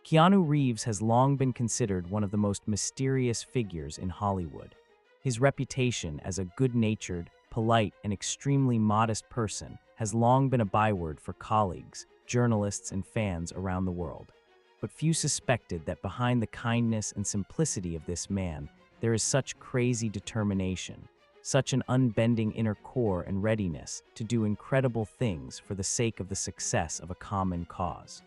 Keanu Reeves has long been considered one of the most mysterious figures in Hollywood. His reputation as a good-natured, polite, and extremely modest person has long been a byword for colleagues, journalists, and fans around the world. But few suspected that behind the kindness and simplicity of this man, there is such crazy determination, such an unbending inner core and readiness to do incredible things for the sake of the success of a common cause.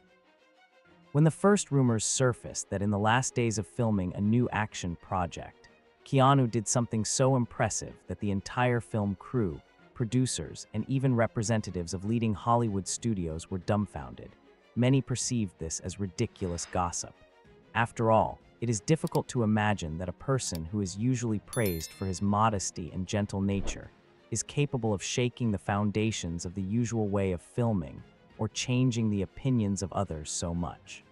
When the first rumors surfaced that in the last days of filming a new action project, Keanu did something so impressive that the entire film crew, producers, and even representatives of leading Hollywood studios were dumbfounded. Many perceived this as ridiculous gossip. After all, it is difficult to imagine that a person who is usually praised for his modesty and gentle nature is capable of shaking the foundations of the usual way of filming or changing the opinions of others so much.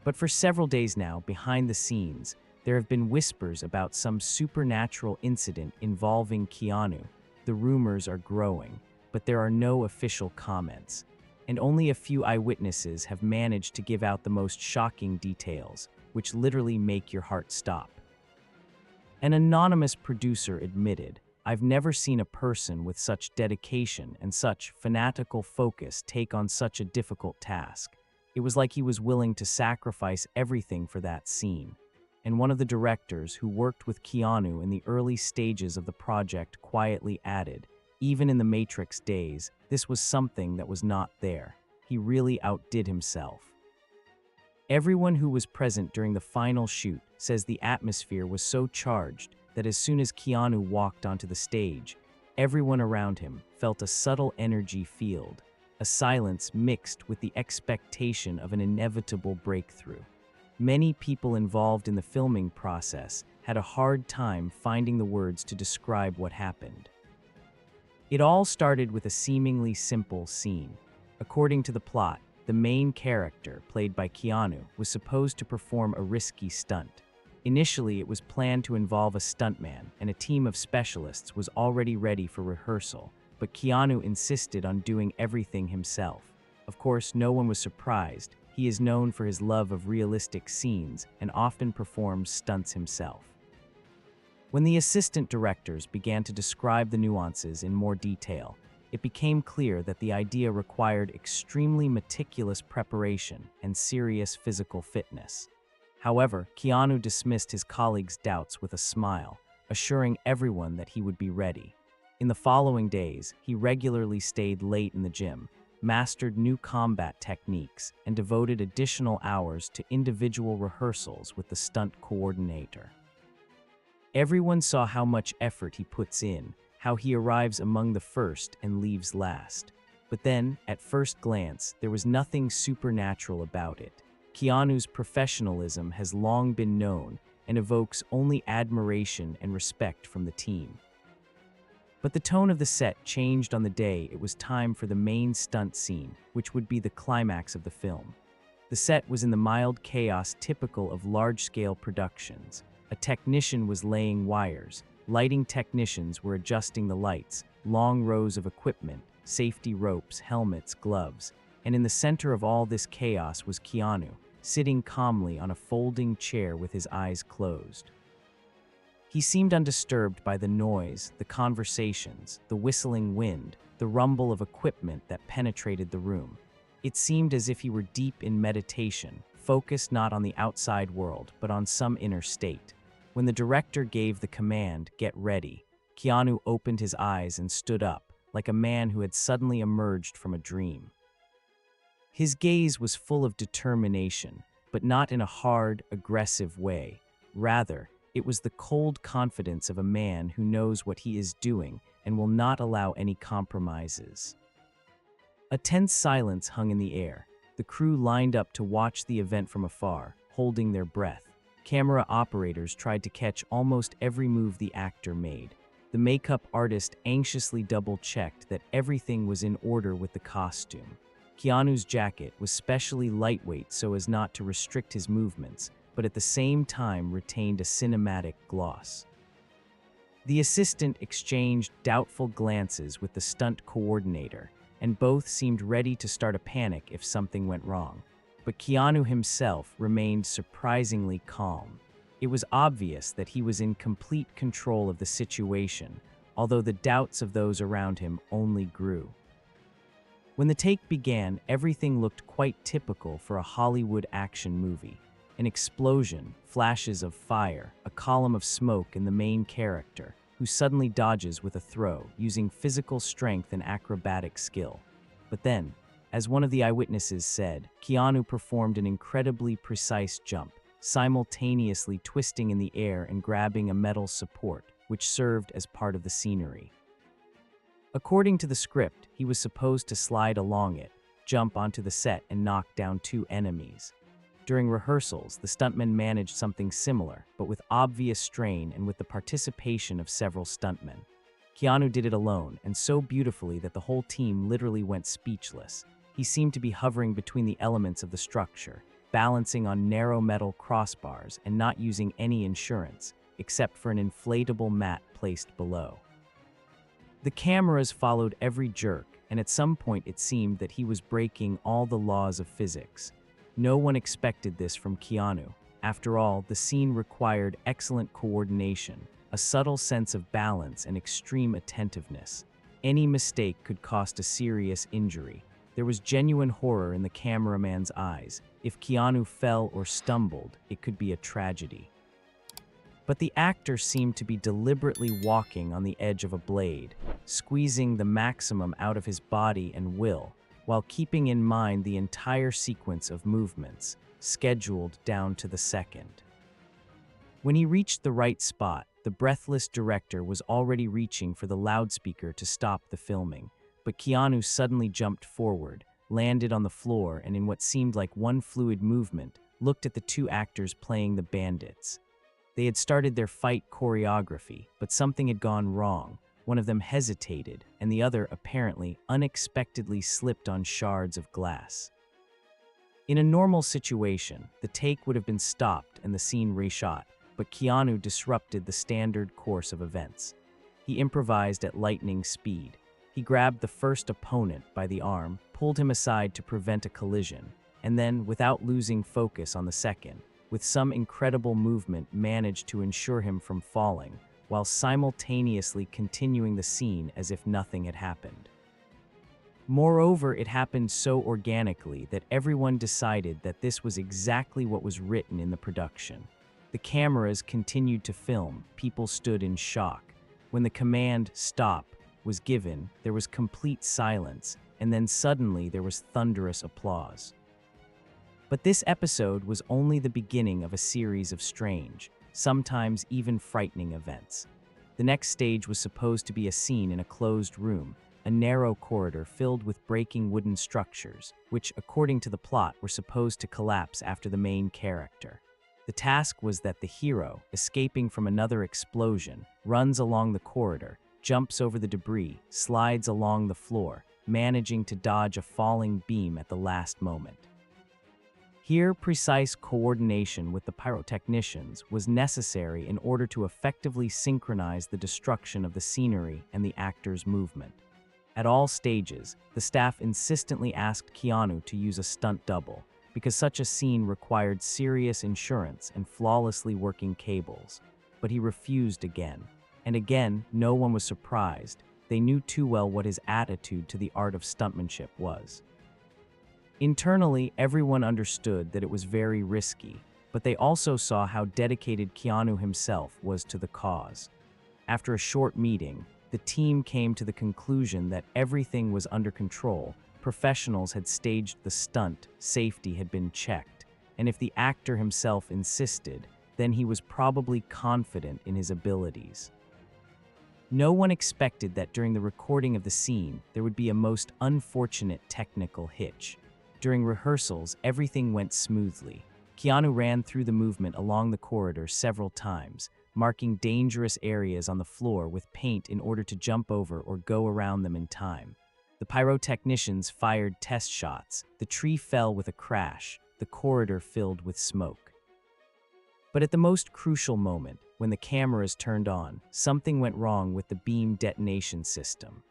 But for several days now, behind the scenes, there have been whispers about some supernatural incident involving Keanu. The rumors are growing, but there are no official comments, and only a few eyewitnesses have managed to give out the most shocking details, which literally make your heart stop. An anonymous producer admitted, "I've never seen a person with such dedication and such fanatical focus take on such a difficult task. It was like he was willing to sacrifice everything for that scene." And one of the directors who worked with Keanu in the early stages of the project quietly added, "Even in the Matrix days, this was something that was not there. He really outdid himself." Everyone who was present during the final shoot says the atmosphere was so charged that as soon as Keanu walked onto the stage, everyone around him felt a subtle energy field, a silence mixed with the expectation of an inevitable breakthrough. Many people involved in the filming process had a hard time finding the words to describe what happened. It all started with a seemingly simple scene. According to the plot, the main character, played by Keanu, was supposed to perform a risky stunt. Initially, it was planned to involve a stuntman, and a team of specialists was already ready for rehearsal, but Keanu insisted on doing everything himself. Of course, no one was surprised. He is known for his love of realistic scenes and often performs stunts himself. When the assistant directors began to describe the nuances in more detail, it became clear that the idea required extremely meticulous preparation and serious physical fitness. However, Keanu dismissed his colleagues' doubts with a smile, assuring everyone that he would be ready. In the following days, he regularly stayed late in the gym, mastered new combat techniques, and devoted additional hours to individual rehearsals with the stunt coordinator. Everyone saw how much effort he puts in, how he arrives among the first and leaves last. But then, at first glance, there was nothing supernatural about it. Keanu's professionalism has long been known and evokes only admiration and respect from the team. But the tone of the set changed on the day it was time for the main stunt scene, which would be the climax of the film. The set was in the mild chaos typical of large-scale productions. A technician was laying wires, lighting technicians were adjusting the lights, long rows of equipment, safety ropes, helmets, gloves, and in the center of all this chaos was Keanu, sitting calmly on a folding chair with his eyes closed. He seemed undisturbed by the noise, the conversations, the whistling wind, the rumble of equipment that penetrated the room. It seemed as if he were deep in meditation, focused not on the outside world, but on some inner state. When the director gave the command, "Get ready," Keanu opened his eyes and stood up, like a man who had suddenly emerged from a dream. His gaze was full of determination, but not in a hard, aggressive way. Rather, it was the cold confidence of a man who knows what he is doing and will not allow any compromises. A tense silence hung in the air. The crew lined up to watch the event from afar, holding their breath. Camera operators tried to catch almost every move the actor made. The makeup artist anxiously double-checked that everything was in order with the costume. Keanu's jacket was specially lightweight so as not to restrict his movements, but at the same time retained a cinematic gloss. The assistant exchanged doubtful glances with the stunt coordinator, and both seemed ready to start a panic if something went wrong. but Keanu himself remained surprisingly calm. It was obvious that he was in complete control of the situation, although the doubts of those around him only grew. When the take began, everything looked quite typical for a Hollywood action movie. An explosion, flashes of fire, a column of smoke, and the main character, who suddenly dodges with a throw, using physical strength and acrobatic skill. But then, as one of the eyewitnesses said, Keanu performed an incredibly precise jump, simultaneously twisting in the air and grabbing a metal support, which served as part of the scenery. According to the script, he was supposed to slide along it, jump onto the set, and knock down two enemies. During rehearsals, the stuntmen managed something similar, but with obvious strain and with the participation of several stuntmen. Keanu did it alone, and so beautifully that the whole team literally went speechless. He seemed to be hovering between the elements of the structure, balancing on narrow metal crossbars and not using any insurance, except for an inflatable mat placed below. The cameras followed every jerk, and at some point it seemed that he was breaking all the laws of physics. No one expected this from Keanu. After all, the scene required excellent coordination, a subtle sense of balance, and extreme attentiveness. Any mistake could cost a serious injury. There was genuine horror in the cameraman's eyes. If Keanu fell or stumbled, it could be a tragedy. But the actor seemed to be deliberately walking on the edge of a blade, squeezing the maximum out of his body and will, while keeping in mind the entire sequence of movements, scheduled down to the second. When he reached the right spot, the breathless director was already reaching for the loudspeaker to stop the filming, but Keanu suddenly jumped forward, landed on the floor, and in what seemed like one fluid movement, looked at the two actors playing the bandits. They had started their fight choreography, but something had gone wrong. One of them hesitated, and the other apparently unexpectedly slipped on shards of glass. In a normal situation, the take would have been stopped and the scene reshot, but Keanu disrupted the standard course of events. He improvised at lightning speed. He grabbed the first opponent by the arm, pulled him aside to prevent a collision, and then, without losing focus on the second, with some incredible movement managed to ensure him from falling, while simultaneously continuing the scene as if nothing had happened. Moreover, it happened so organically that everyone decided that this was exactly what was written in the production. The cameras continued to film. People stood in shock. When the command, "Stop," was given, there was complete silence, and then suddenly there was thunderous applause. But this episode was only the beginning of a series of strange, sometimes even frightening events. The next stage was supposed to be a scene in a closed room, a narrow corridor filled with breaking wooden structures, which, according to the plot, were supposed to collapse after the main character. The task was that the hero, escaping from another explosion, runs along the corridor, jumps over the debris, slides along the floor, managing to dodge a falling beam at the last moment. Here, precise coordination with the pyrotechnicians was necessary in order to effectively synchronize the destruction of the scenery and the actor's movement. At all stages, the staff insistently asked Keanu to use a stunt double, because such a scene required serious insurance and flawlessly working cables. But he refused again. And again, no one was surprised. They knew too well what his attitude to the art of stuntmanship was. Internally, everyone understood that it was very risky, but they also saw how dedicated Keanu himself was to the cause. After a short meeting, the team came to the conclusion that everything was under control. Professionals had staged the stunt, safety had been checked, and if the actor himself insisted, then he was probably confident in his abilities. No one expected that during the recording of the scene, there would be a most unfortunate technical hitch. During rehearsals, everything went smoothly. Keanu ran through the movement along the corridor several times, marking dangerous areas on the floor with paint in order to jump over or go around them in time. The pyrotechnicians fired test shots. The tree fell with a crash, the corridor filled with smoke. But at the most crucial moment, when the cameras turned on, something went wrong with the beam detonation system.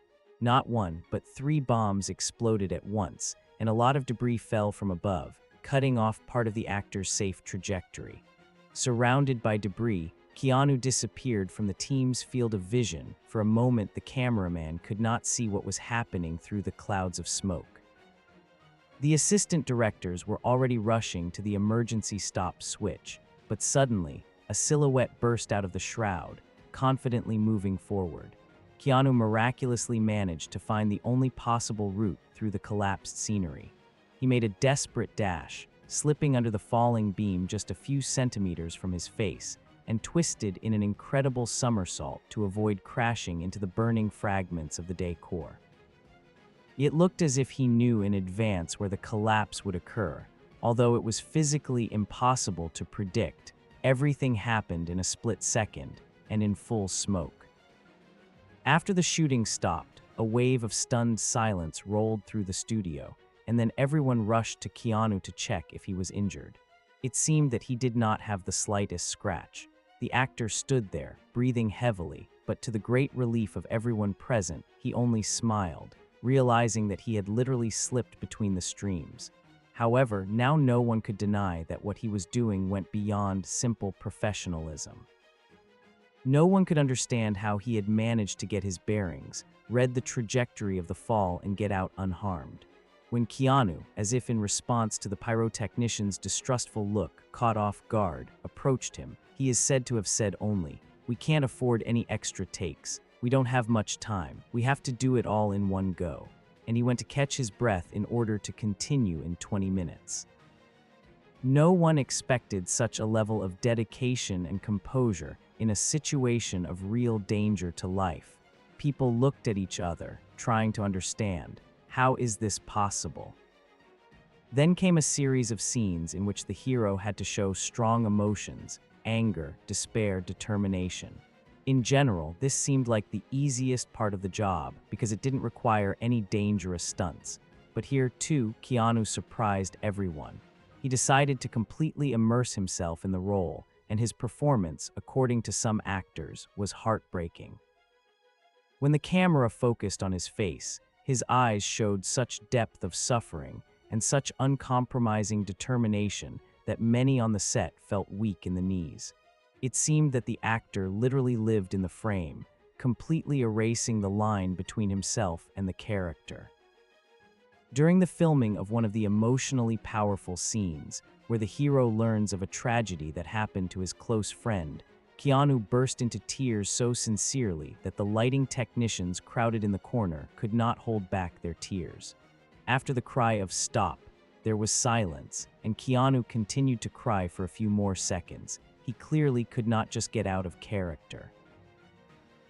Not one, but 3 bombs exploded at once, and a lot of debris fell from above, cutting off part of the actor's safe trajectory. Surrounded by debris, Keanu disappeared from the team's field of vision. For a moment, the cameraman could not see what was happening through the clouds of smoke. The assistant directors were already rushing to the emergency stop switch, but suddenly, a silhouette burst out of the shroud, confidently moving forward. Keanu miraculously managed to find the only possible route through the collapsed scenery. He made a desperate dash, slipping under the falling beam just a few centimeters from his face, and twisted in an incredible somersault to avoid crashing into the burning fragments of the decor. It looked as if he knew in advance where the collapse would occur. Although it was physically impossible to predict, everything happened in a split second and in full smoke. After the shooting stopped, a wave of stunned silence rolled through the studio, and then everyone rushed to Keanu to check if he was injured. It seemed that he did not have the slightest scratch. The actor stood there, breathing heavily, but to the great relief of everyone present, he only smiled, realizing that he had literally slipped between the streams. However, now no one could deny that what he was doing went beyond simple professionalism. No one could understand how he had managed to get his bearings, read the trajectory of the fall, and get out unharmed. When Keanu, as if in response to the pyrotechnician's distrustful look, caught off guard, approached him, he is said to have said only, "We can't afford any extra takes. We don't have much time. We have to do it all in one go." And he went to catch his breath in order to continue in 20 minutes. No one expected such a level of dedication and composure in a situation of real danger to life. People looked at each other, trying to understand, how is this possible? Then came a series of scenes in which the hero had to show strong emotions, anger, despair, determination. In general, this seemed like the easiest part of the job because it didn't require any dangerous stunts. But here, too, Keanu surprised everyone. He decided to completely immerse himself in the role, and his performance, according to some actors, was heartbreaking. When the camera focused on his face, his eyes showed such depth of suffering and such uncompromising determination that many on the set felt weak in the knees. It seemed that the actor literally lived in the frame, completely erasing the line between himself and the character. During the filming of one of the emotionally powerful scenes, where the hero learns of a tragedy that happened to his close friend, Keanu burst into tears so sincerely that the lighting technicians crowded in the corner could not hold back their tears. After the cry of "stop," there was silence, and Keanu continued to cry for a few more seconds. He clearly could not just get out of character.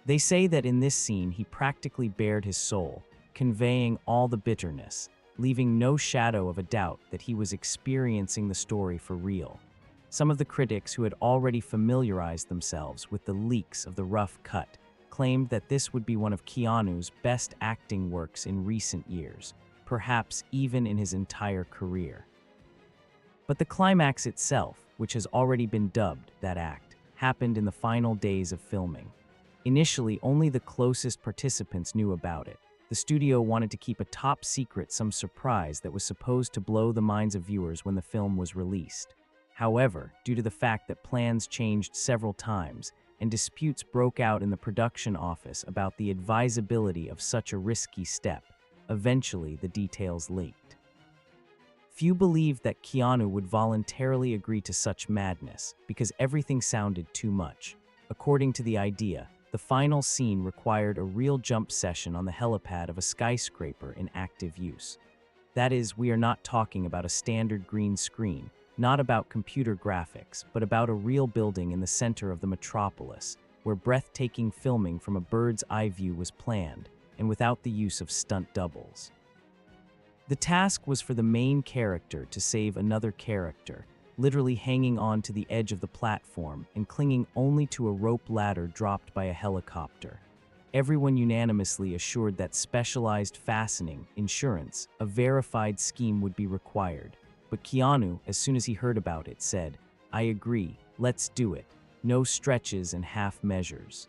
They say that in this scene he practically bared his soul, conveying all the bitterness, leaving no shadow of a doubt that he was experiencing the story for real. Some of the critics who had already familiarized themselves with the leaks of the rough cut claimed that this would be one of Keanu's best acting works in recent years, perhaps even in his entire career. But the climax itself, which has already been dubbed that act, happened in the final days of filming. Initially, only the closest participants knew about it. The studio wanted to keep a top secret some surprise that was supposed to blow the minds of viewers when the film was released. However, due to the fact that plans changed several times and disputes broke out in the production office about the advisability of such a risky step, eventually the details leaked. Few believed that Keanu would voluntarily agree to such madness because everything sounded too much. According to the idea, the final scene required a real jump session on the helipad of a skyscraper in active use. That is, we are not talking about a standard green screen, not about computer graphics, but about a real building in the center of the metropolis, where breathtaking filming from a bird's eye view was planned, and without the use of stunt doubles. The task was for the main character to save another character, literally hanging on to the edge of the platform and clinging only to a rope ladder dropped by a helicopter. Everyone unanimously assured that specialized fastening, insurance, a verified scheme would be required. But Keanu, as soon as he heard about it, said, "I agree, let's do it. No stretches and half measures."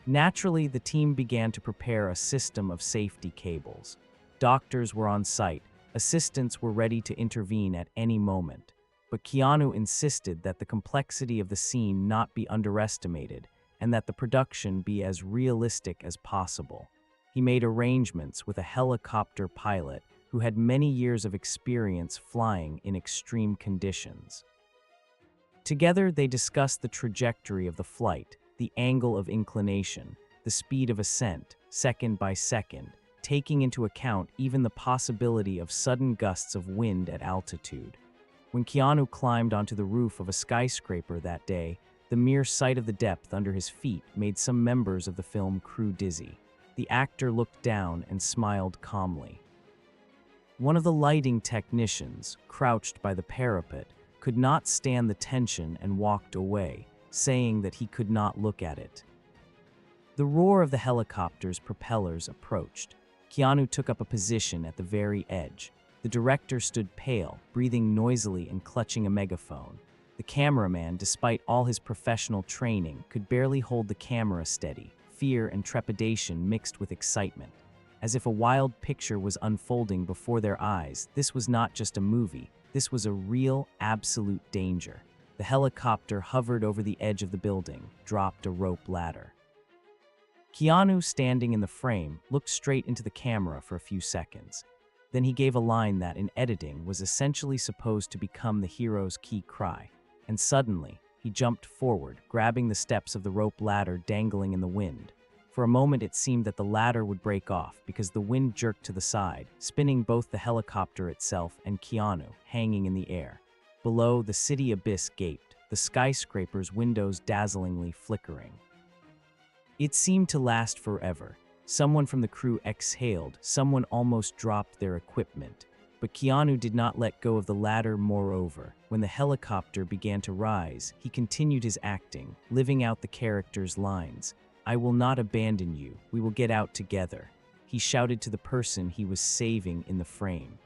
Naturally, the team began to prepare a system of safety cables. Doctors were on site, Assistants were ready to intervene at any moment, but Keanu insisted that the complexity of the scene not be underestimated and that the production be as realistic as possible. He made arrangements with a helicopter pilot who had many years of experience flying in extreme conditions. Together, they discussed the trajectory of the flight, the angle of inclination, the speed of ascent, second by second, taking into account even the possibility of sudden gusts of wind at altitude. When Keanu climbed onto the roof of a skyscraper that day, the mere sight of the depth under his feet made some members of the film crew dizzy. The actor looked down and smiled calmly. One of the lighting technicians, crouched by the parapet, could not stand the tension and walked away, saying that he could not look at it. The roar of the helicopter's propellers approached. Keanu took up a position at the very edge. The director stood pale, breathing noisily and clutching a megaphone. The cameraman, despite all his professional training, could barely hold the camera steady. Fear and trepidation mixed with excitement. As if a wild picture was unfolding before their eyes, this was not just a movie. This was a real, absolute danger. The helicopter hovered over the edge of the building, dropped a rope ladder. Keanu, standing in the frame, looked straight into the camera for a few seconds. Then he gave a line that, in editing, was essentially supposed to become the hero's key cry. And suddenly, he jumped forward, grabbing the steps of the rope ladder dangling in the wind. For a moment it seemed that the ladder would break off because the wind jerked to the side, spinning both the helicopter itself and Keanu, hanging in the air. Below, the city abyss gaped, the skyscraper's windows dazzlingly flickering. It seemed to last forever. Someone from the crew exhaled, someone almost dropped their equipment. But Keanu did not let go of the ladder. Moreover, when the helicopter began to rise, he continued his acting, living out the character's lines. "I will not abandon you, we will get out together," he shouted to the person he was saving in the frame.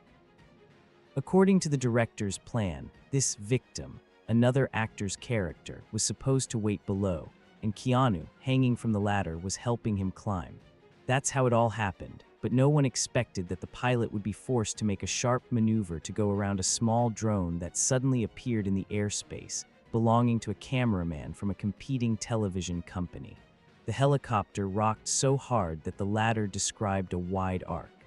According to the director's plan, this victim, another actor's character, was supposed to wait below, and Keanu, hanging from the ladder, was helping him climb. That's how it all happened, but no one expected that the pilot would be forced to make a sharp maneuver to go around a small drone that suddenly appeared in the airspace, belonging to a cameraman from a competing television company. The helicopter rocked so hard that the ladder described a wide arc.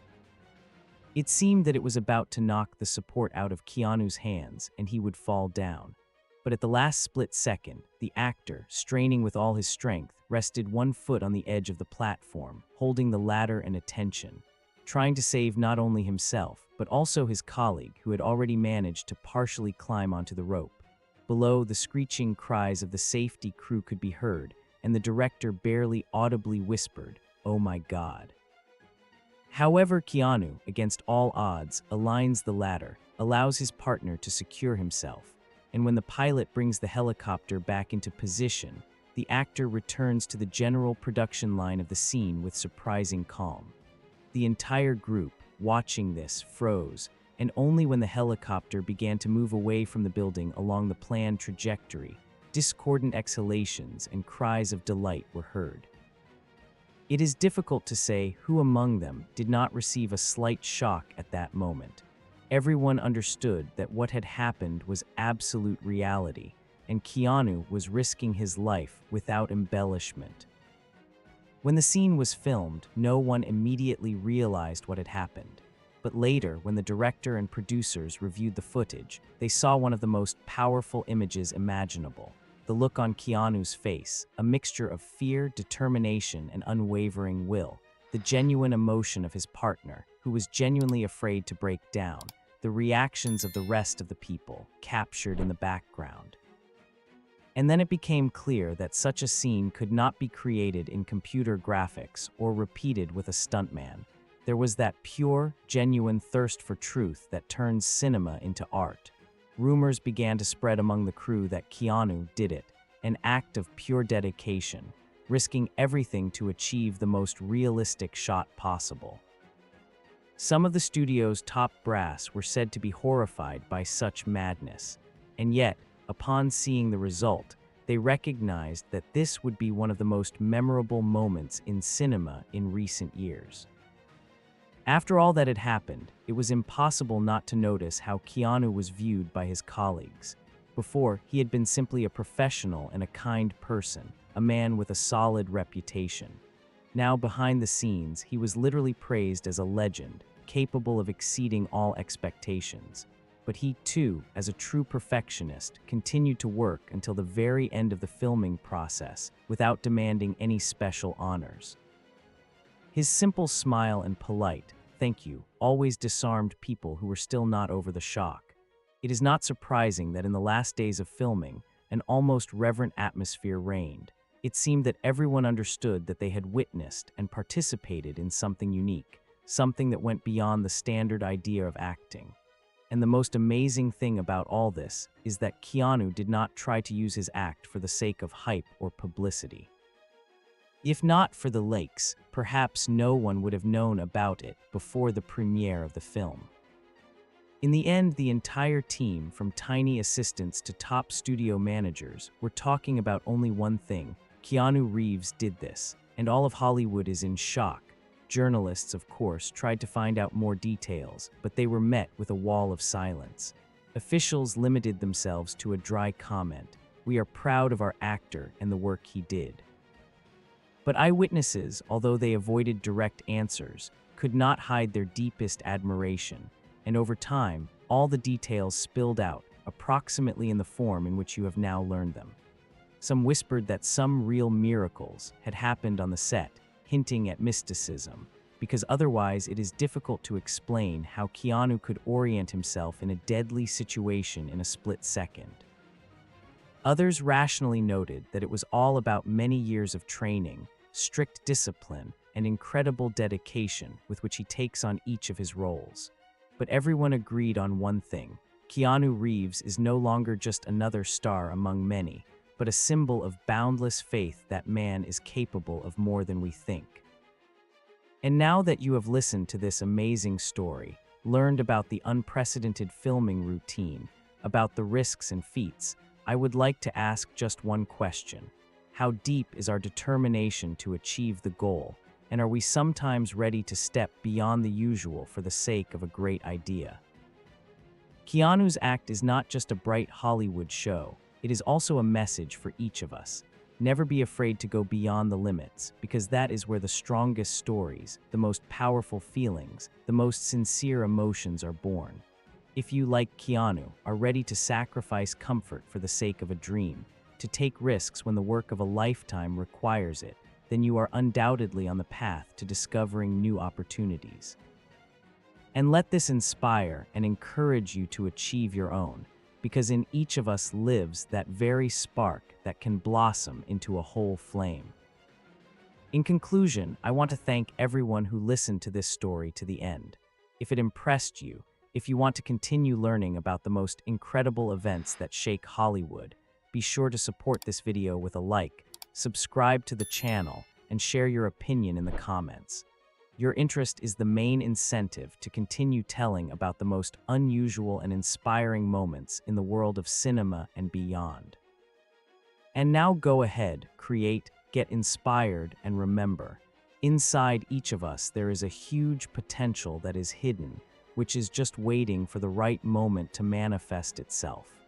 It seemed that it was about to knock the support out of Keanu's hands and he would fall down. But at the last split second, the actor, straining with all his strength, rested one foot on the edge of the platform, holding the ladder and attention, trying to save not only himself, but also his colleague who had already managed to partially climb onto the rope. Below, the screeching cries of the safety crew could be heard, and the director barely audibly whispered, "Oh my God." However, Keanu, against all odds, aligns the ladder, allows his partner to secure himself, and when the pilot brings the helicopter back into position, the actor returns to the general production line of the scene with surprising calm. The entire group, watching this, froze, and only when the helicopter began to move away from the building along the planned trajectory, discordant exhalations and cries of delight were heard. It is difficult to say who among them did not receive a slight shock at that moment. Everyone understood that what had happened was absolute reality, and Keanu was risking his life without embellishment. When the scene was filmed, no one immediately realized what had happened. But later, when the director and producers reviewed the footage, they saw one of the most powerful images imaginable. The look on Keanu's face, a mixture of fear, determination, and unwavering will. The genuine emotion of his partner, who was genuinely afraid to break down. The reactions of the rest of the people, captured in the background. And then it became clear that such a scene could not be created in computer graphics or repeated with a stuntman. There was that pure, genuine thirst for truth that turns cinema into art. Rumors began to spread among the crew that Keanu did it, an act of pure dedication, risking everything to achieve the most realistic shot possible. Some of the studio's top brass were said to be horrified by such madness, and yet, upon seeing the result, they recognized that this would be one of the most memorable moments in cinema in recent years. After all that had happened, it was impossible not to notice how Keanu was viewed by his colleagues. Before, he had been simply a professional and a kind person, a man with a solid reputation. Now, behind the scenes, he was literally praised as a legend, capable of exceeding all expectations. But he, too, as a true perfectionist, continued to work until the very end of the filming process without demanding any special honors. His simple smile and polite "thank you" always disarmed people who were still not over the shock. It is not surprising that in the last days of filming, an almost reverent atmosphere reigned. It seemed that everyone understood that they had witnessed and participated in something unique, something that went beyond the standard idea of acting. And the most amazing thing about all this is that Keanu did not try to use his act for the sake of hype or publicity. If not for the lakes, perhaps no one would have known about it before the premiere of the film. In the end, the entire team, from tiny assistants to top studio managers, were talking about only one thing: Keanu Reeves did this, and all of Hollywood is in shock. Journalists, of course, tried to find out more details, but they were met with a wall of silence. Officials limited themselves to a dry comment: "We are proud of our actor and the work he did." But eyewitnesses, although they avoided direct answers, could not hide their deepest admiration, and over time, all the details spilled out, approximately in the form in which you have now learned them. Some whispered that some real miracles had happened on the set, hinting at mysticism, because otherwise it is difficult to explain how Keanu could orient himself in a deadly situation in a split second. Others rationally noted that it was all about many years of training, strict discipline, and incredible dedication with which he takes on each of his roles. But everyone agreed on one thing: Keanu Reeves is no longer just another star among many, but a symbol of boundless faith that man is capable of more than we think. And now that you have listened to this amazing story, learned about the unprecedented filming routine, about the risks and feats, I would like to ask just one question. How deep is our determination to achieve the goal, and are we sometimes ready to step beyond the usual for the sake of a great idea? Keanu's act is not just a bright Hollywood show, it is also a message for each of us. Never be afraid to go beyond the limits, because that is where the strongest stories, the most powerful feelings, the most sincere emotions are born. If you, like Keanu, are ready to sacrifice comfort for the sake of a dream, to take risks when the work of a lifetime requires it, then you are undoubtedly on the path to discovering new opportunities. And let this inspire and encourage you to achieve your own, because in each of us lives that very spark that can blossom into a whole flame. In conclusion, I want to thank everyone who listened to this story to the end. If it impressed you, if you want to continue learning about the most incredible events that shake Hollywood, be sure to support this video with a like, subscribe to the channel, and share your opinion in the comments. Your interest is the main incentive to continue telling about the most unusual and inspiring moments in the world of cinema and beyond. And now go ahead, create, get inspired, and remember, inside each of us there is a huge potential that is hidden, which is just waiting for the right moment to manifest itself.